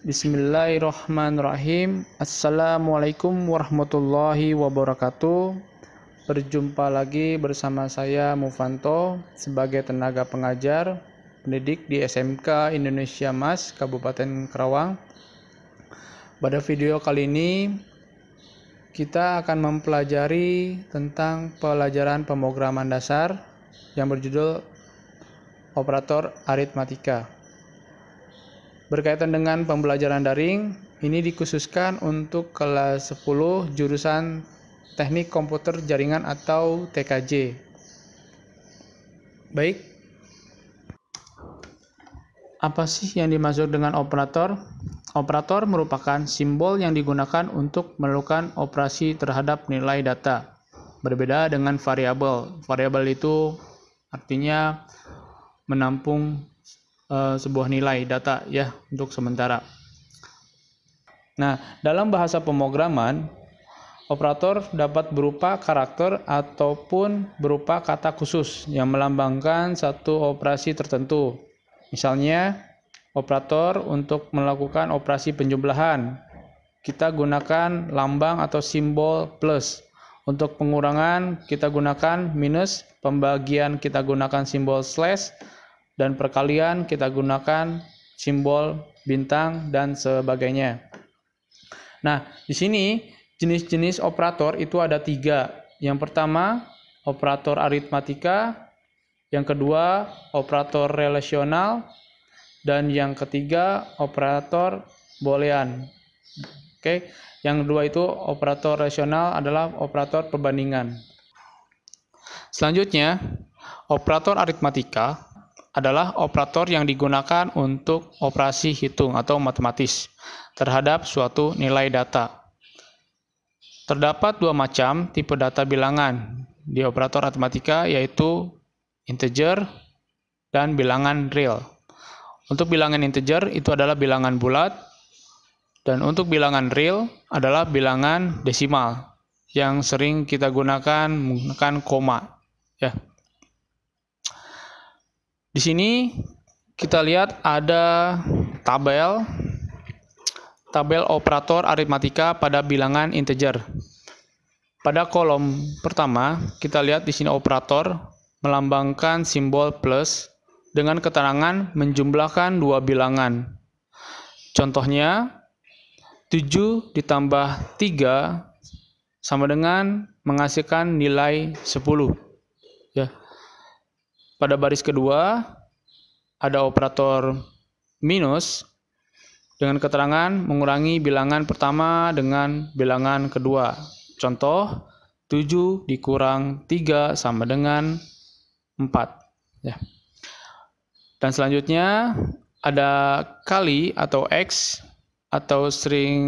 Bismillahirrahmanirrahim. Assalamualaikum warahmatullahi wabarakatuh. Berjumpa lagi bersama saya Mufanto sebagai tenaga pengajar pendidik di SMK Indonesia Mas Kabupaten Karawang. Pada video kali ini kita akan mempelajari tentang pelajaran pemrograman dasar yang berjudul operator aritmatika. Berkaitan dengan pembelajaran daring, ini dikhususkan untuk kelas 10 jurusan Teknik Komputer Jaringan atau TKJ. Baik, apa sih yang dimaksud dengan operator? Operator merupakan simbol yang digunakan untuk melakukan operasi terhadap nilai data. Berbeda dengan variabel. Variabel itu artinya menampung sebuah nilai data ya untuk sementara. Nah, dalam bahasa pemrograman, operator dapat berupa karakter ataupun berupa kata khusus yang melambangkan satu operasi tertentu. Misalnya, operator untuk melakukan operasi penjumlahan, kita gunakan lambang atau simbol plus. Untuk pengurangan, kita gunakan minus, pembagian kita gunakan simbol slash, dan perkalian kita gunakan simbol bintang dan sebagainya. Nah, di sini jenis-jenis operator itu ada 3. Yang pertama, operator aritmatika. Yang kedua, operator relasional. Dan yang ketiga, operator boolean. Oke, yang kedua itu operator rasional adalah operator perbandingan. Selanjutnya, operator aritmatika adalah operator yang digunakan untuk operasi hitung atau matematis terhadap suatu nilai data. Terdapat 2 macam tipe data bilangan di operator aritmatika, yaitu integer dan bilangan real. Untuk bilangan integer itu adalah bilangan bulat, dan untuk bilangan real adalah bilangan desimal yang sering kita gunakan menggunakan koma. Ya. Di sini kita lihat ada tabel operator aritmatika pada bilangan integer. Pada kolom pertama, kita lihat di sini operator melambangkan simbol plus dengan keterangan menjumlahkan 2 bilangan. Contohnya, 7 ditambah 3 sama dengan menghasilkan nilai 10. Ya. Pada baris kedua, ada operator minus dengan keterangan mengurangi bilangan pertama dengan bilangan kedua. Contoh, 7 dikurang 3 sama dengan 4. Ya. Dan selanjutnya, ada kali atau X, atau sering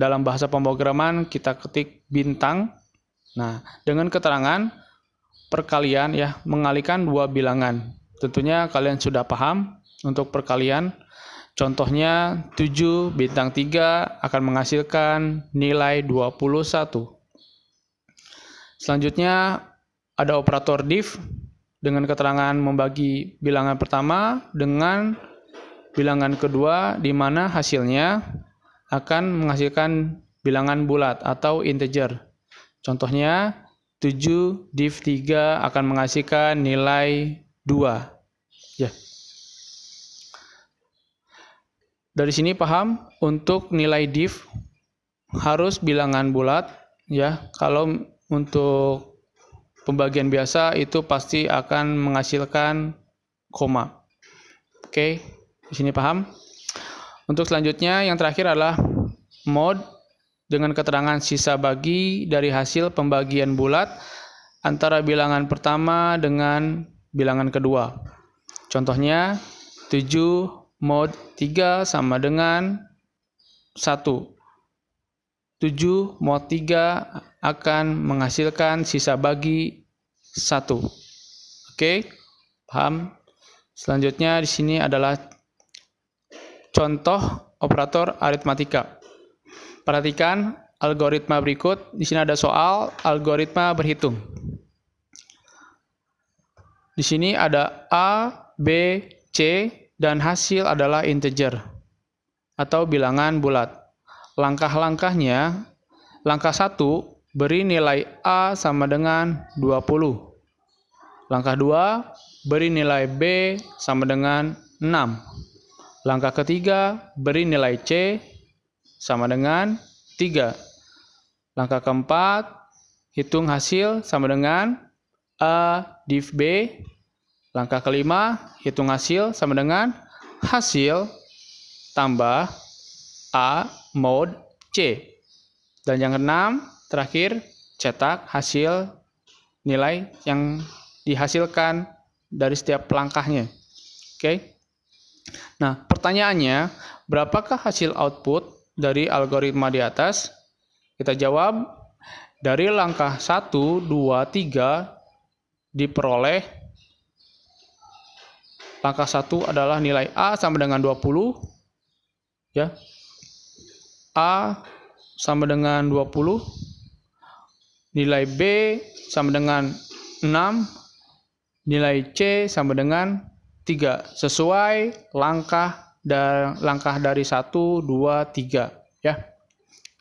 dalam bahasa pemrograman kita ketik bintang. Nah, dengan keterangan perkalian ya, mengalihkan 2 bilangan. Tentunya kalian sudah paham untuk perkalian. Contohnya 7 bintang 3 akan menghasilkan nilai 21. Selanjutnya ada operator div dengan keterangan membagi bilangan pertama dengan bilangan kedua, di mana hasilnya akan menghasilkan bilangan bulat atau integer. Contohnya 7 div 3 akan menghasilkan nilai 2. Ya. Dari sini paham untuk nilai div harus bilangan bulat ya. Kalau untuk pembagian biasa itu pasti akan menghasilkan koma. Oke, di sini paham. Untuk selanjutnya yang terakhir adalah mod dengan keterangan sisa bagi dari hasil pembagian bulat antara bilangan pertama dengan bilangan kedua. Contohnya 7 mod 3 sama dengan 1. 7 mod 3 akan menghasilkan sisa bagi 1. Oke, paham? Selanjutnya di sini adalah contoh operator aritmatika. Perhatikan algoritma berikut. Di sini ada soal algoritma berhitung. Di sini ada A, B, C, dan hasil adalah integer. atau bilangan bulat. Langkah-langkahnya, langkah 1, beri nilai A sama dengan 20. Langkah 2, beri nilai B sama dengan 6. Langkah ketiga, beri nilai C sama dengan 3. Langkah keempat, hitung hasil sama dengan A div B. Langkah kelima, hitung hasil sama dengan hasil tambah A mod C. Dan yang keenam, terakhir, cetak hasil nilai yang dihasilkan dari setiap langkahnya. Oke. Nah, pertanyaannya, berapakah hasil output dari algoritma di atas? Kita jawab, dari langkah 1, 2, 3 diperoleh langkah 1 adalah nilai A sama dengan 20, ya. A sama dengan 20, nilai B sama dengan 6, nilai C sama dengan 3, sesuai langkah dari 1, 2, 3, ya.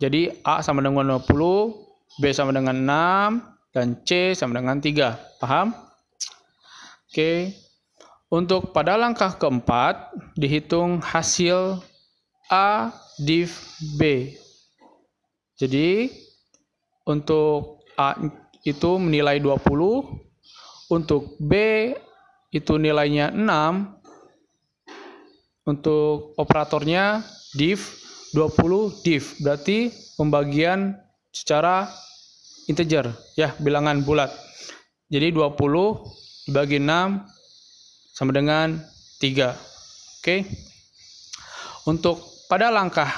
Jadi A sama dengan 20, B sama dengan 6, dan C sama dengan 3. Paham? Oke. Untuk pada langkah keempat, dihitung hasil A div B. Jadi, untuk A itu menilai 20, untuk B itu nilainya 6, untuk operatornya div 20 div, berarti pembagian secara integer, ya, bilangan bulat. Jadi 20 dibagi 6 sama dengan 3. Oke. Untuk pada langkah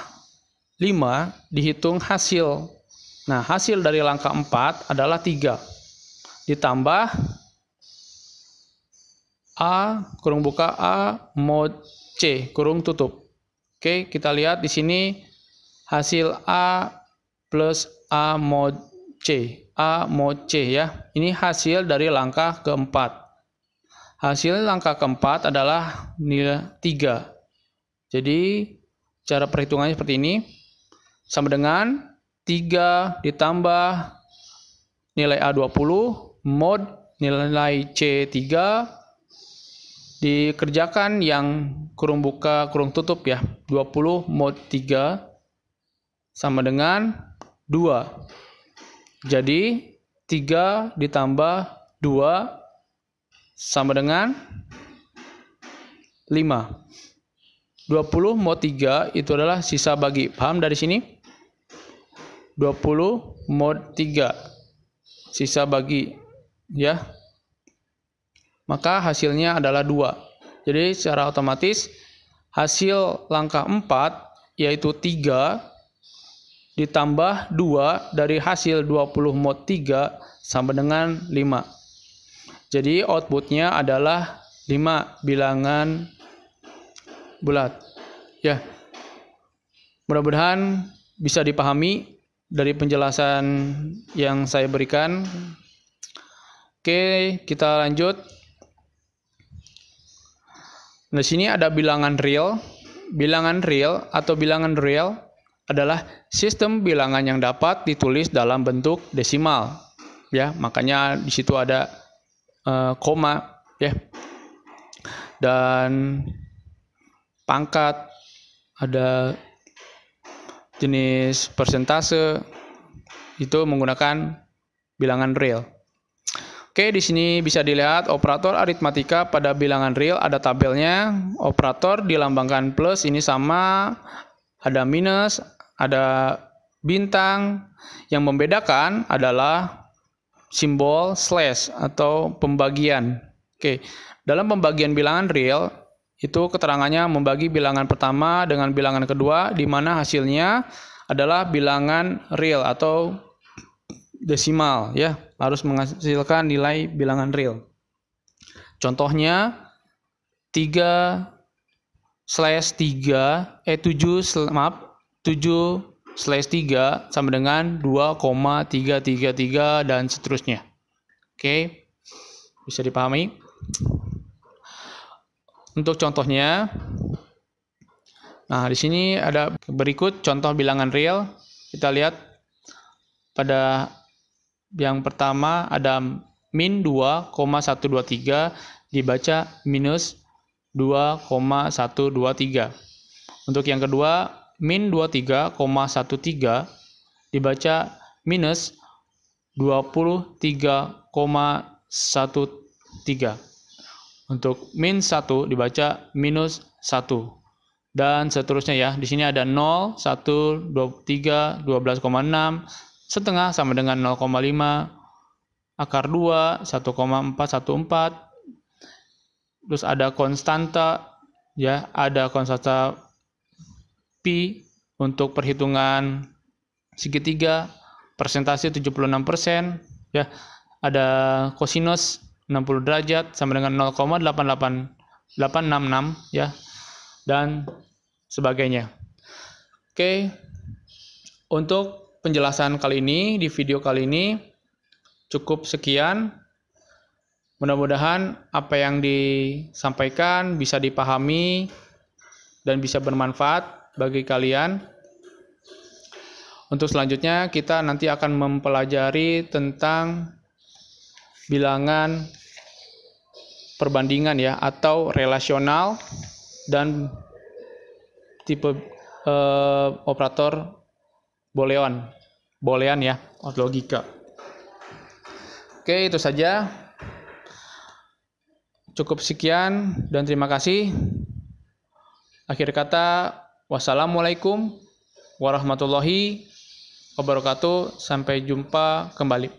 5 dihitung hasil. Nah, hasil dari langkah 4 adalah 3. Ditambah A kurung buka A mod C kurung tutup. Oke, kita lihat di sini hasil A plus A mod C. A mod C, ya. Ini hasil dari langkah keempat. Hasil langkah keempat adalah nilai 3. Jadi, cara perhitungannya seperti ini. Sama dengan 3 ditambah nilai A 20 mod nilai C 3 dikerjakan yang kurung buka kurung tutup, ya. 20 mod 3 sama dengan 2. Jadi 3 ditambah 2 sama dengan 5. 20 mod 3 itu adalah sisa bagi. Paham dari sini? 20 mod 3 sisa bagi, ya. Maka hasilnya adalah 2. Jadi secara otomatis hasil langkah 4 yaitu 3 ditambah 2 dari hasil 20 mod 3 sama dengan 5. Jadi outputnya adalah 5 bilangan bulat. Ya. Mudah-mudahan bisa dipahami dari penjelasan yang saya berikan. Oke, kita lanjut. Di sini ada bilangan real. Bilangan real atau bilangan real adalah sistem bilangan yang dapat ditulis dalam bentuk desimal. Ya, makanya di situ ada koma, ya. Dan pangkat, ada jenis persentase, itu menggunakan bilangan real. Oke, di sini bisa dilihat operator aritmatika pada bilangan real ada tabelnya. Operator dilambangkan plus, ini sama, ada minus, ada bintang. Yang membedakan adalah simbol slash atau pembagian. Oke, dalam pembagian bilangan real itu keterangannya membagi bilangan pertama dengan bilangan kedua, di mana hasilnya adalah bilangan real atau desimal, ya, harus menghasilkan nilai bilangan real. Contohnya 7/3 sama dengan 2,333 dan seterusnya. Oke, bisa dipahami? Untuk contohnya Nah, di sini ada berikut contoh bilangan real. Kita lihat pada yang pertama ada min 2,123 dibaca minus 2,123. Untuk yang kedua, min 23,13 dibaca minus 23,13. Untuk min 1 dibaca minus 1. Dan seterusnya ya. Di sini ada 0, 1, 23, 12,6, setengah sama dengan 0,5, akar 2, 1,414. Terus ada konstanta ya, ada konstanta pi untuk perhitungan segitiga, persentase 76% ya. Ada kosinus 60 derajat sama dengan 0,88866 ya, dan sebagainya. Oke. Untuk penjelasan kali ini, di video kali ini cukup sekian. Mudah-mudahan apa yang disampaikan bisa dipahami dan bisa bermanfaat bagi kalian. Untuk selanjutnya kita nanti akan mempelajari tentang bilangan perbandingan ya, atau relasional dan tipe operator boolean ya, logika. Oke, itu saja. Cukup sekian dan terima kasih. Akhir kata, wassalamualaikum warahmatullahi wabarakatuh. Sampai jumpa kembali.